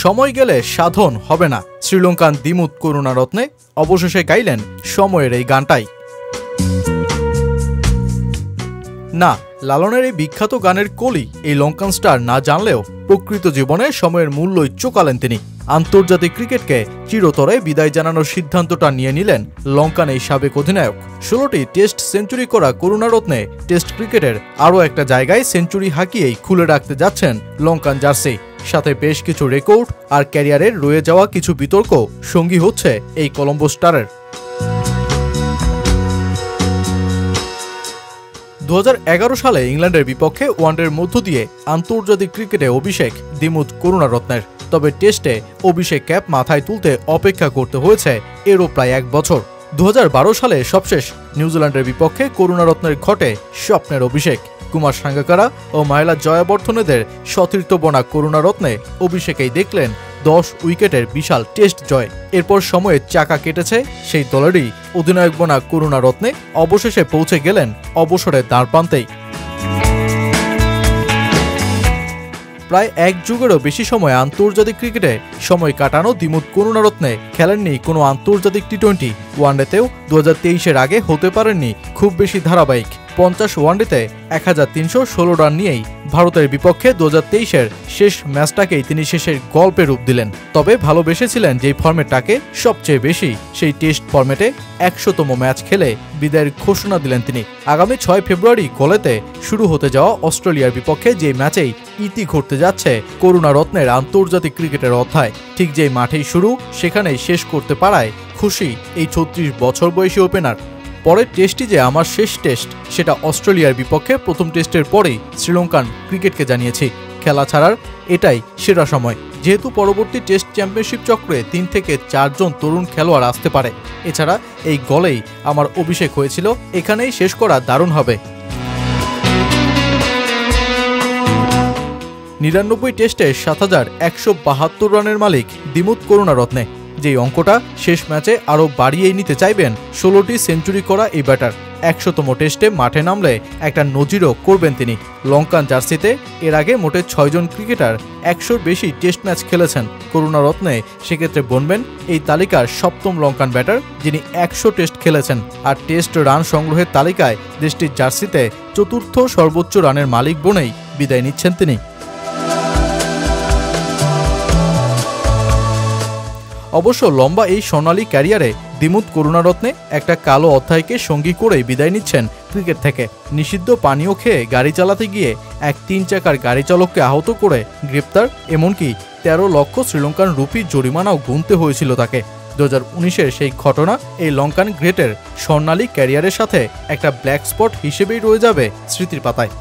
সময় গেলে সাধন হবে না। শ্রীলঙ্কান দিমুথ করুণারত্নে অবশেষে গাইলেন সময়ের এই গানটাই। না, লালনের এই বিখ্যাত গানের কলি এই লঙ্কান স্টার না জানলেও প্রকৃত জীবনে সময়ের মূল্যই চোকালেন তিনি। আন্তর্জাতিক ক্রিকেটকে চিরতরে বিদায় জানানোর সিদ্ধান্তটা নিয়ে নিলেন লঙ্কান এই সাবেক অধিনায়ক। 16টি টেস্ট সেঞ্চুরি করা করুণারত্নে টেস্ট ক্রিকেটের আরও একটা জায়গায় সেঞ্চুরি হাঁকিয়েই খুলে রাখতে যাচ্ছেন লঙ্কান জার্সি। সাথে বেশ কিছু রেকর্ড আর ক্যারিয়ারের রয়ে যাওয়া কিছু বিতর্ক সঙ্গী হচ্ছে এই কলম্বো স্টারের। 2011 সালে ইংল্যান্ডের বিপক্ষে ওয়ানডের মধ্য দিয়ে আন্তর্জাতিক ক্রিকেটে অভিষেক দিমুথ করুণারত্নের। তবে টেস্টে অভিষেক ক্যাপ মাথায় তুলতে অপেক্ষা করতে হয়েছে এরও প্রায় 1 বছর। 2012 সালে সবশেষ নিউজিল্যান্ডের বিপক্ষে করুণারত্নের ঘটে স্বপ্নের অভিষেক। কুমার সাঙ্গাকারা ও মাহেলা জয়াবর্ধনেদের সতীর্থ বনা করুণারত্নে অভিষেকেই দেখলেন 10 উইকেটের বিশাল টেস্ট জয়। এরপর সময়ের চাকা কেটেছে সেই দলেরই অধিনায়ক বনা করুণারত্নে অবশেষে পৌঁছে গেলেন অবসরের দ্বারপ্রান্তেই। প্রায় 1 যুগেরও বেশি সময় আন্তর্জাতিক ক্রিকেটে সময় কাটানো দিমুথ করুণারত্নে খেলেননি কোনো আন্তর্জাতিক টি-20। ওয়ানডেতেও 2023-এর আগে হতে পারেননি খুব বেশি ধারাবাহিক। 50 ওয়ানডেতে 1316 রান নিয়েই ভারতের বিপক্ষে 2023-এর শেষ ম্যাচটাকেই তিনি শেষের গল্পে রূপ দিলেন। তবে ভালোবেসেছিলেন যেই ফর্মেটটাকে সবচেয়ে বেশি, সেই টেস্ট ফর্মেটে 100তম ম্যাচ খেলে বিদায়ের ঘোষণা দিলেন তিনি। আগামী 6 ফেব্রুয়ারি কলেতে শুরু হতে যাওয়া অস্ট্রেলিয়ার বিপক্ষে যে ম্যাচেই ইতি ঘটতে যাচ্ছে করুণারত্নের আন্তর্জাতিক ক্রিকেটের অধ্যায়। ঠিক যেই মাঠেই শুরু সেখানেই শেষ করতে পারায় খুশি এই 36 বছর বয়সী ওপেনার। পরের টেস্টটি যে আমার শেষ টেস্ট, সেটা অস্ট্রেলিয়ার বিপক্ষে প্রথম টেস্টের পরেই শ্রীলঙ্কান ক্রিকেটকে জানিয়েছি। খেলা ছাড়ার এটাই সেরা সময়, যেহেতু পরবর্তী টেস্ট চ্যাম্পিয়নশিপ চক্রে 3 থেকে 4 জন তরুণ খেলোয়াড় আসতে পারে। এছাড়া এই গলেই আমার অভিষেক হয়েছিল, এখানেই শেষ করা দারুণ হবে। 99 টেস্টে 7172 রানের মালিক দিমুথ করুণারত্নে। যেই অঙ্কটা শেষ ম্যাচে আরও বাড়িয়ে নিতে চাইবেন 16টি সেঞ্চুরি করা এই ব্যাটার। 100তম টেস্টে মাঠে নামলে একটা নজিরও করবেন তিনি। লঙ্কান জার্সিতে এর আগে মোটে 6 জন ক্রিকেটার 100-র বেশি টেস্ট ম্যাচ খেলেছেন। করুণারত্নে সেক্ষেত্রে বনবেন এই তালিকার 7ম লঙ্কান ব্যাটার যিনি 100 টেস্ট খেলেছেন। আর টেস্ট রান সংগ্রহের তালিকায় দেশটির জার্সিতে 4র্থ সর্বোচ্চ রানের মালিক বনেই বিদায় নিচ্ছেন তিনি। অবশ্য লম্বা এই স্বর্ণালী ক্যারিয়ারে দিমুথ করুণারত্নে একটা কালো অধ্যায়কে সঙ্গী করেই বিদায় নিচ্ছেন ক্রিকেট থেকে। নিষিদ্ধ পানীয় খেয়ে গাড়ি চালাতে গিয়ে এক 3 চাকার গাড়ি চালককে আহত করে গ্রেপ্তার, এমনকি 13 লক্ষ শ্রীলঙ্কান রুপি জরিমানাও গুনতে হয়েছিল তাকে। 2019-এর সেই ঘটনা এই লঙ্কান গ্রেটের স্বর্ণালী ক্যারিয়ারের সাথে একটা ব্ল্যাক স্পট হিসেবেই রয়ে যাবে স্মৃতির পাতায়।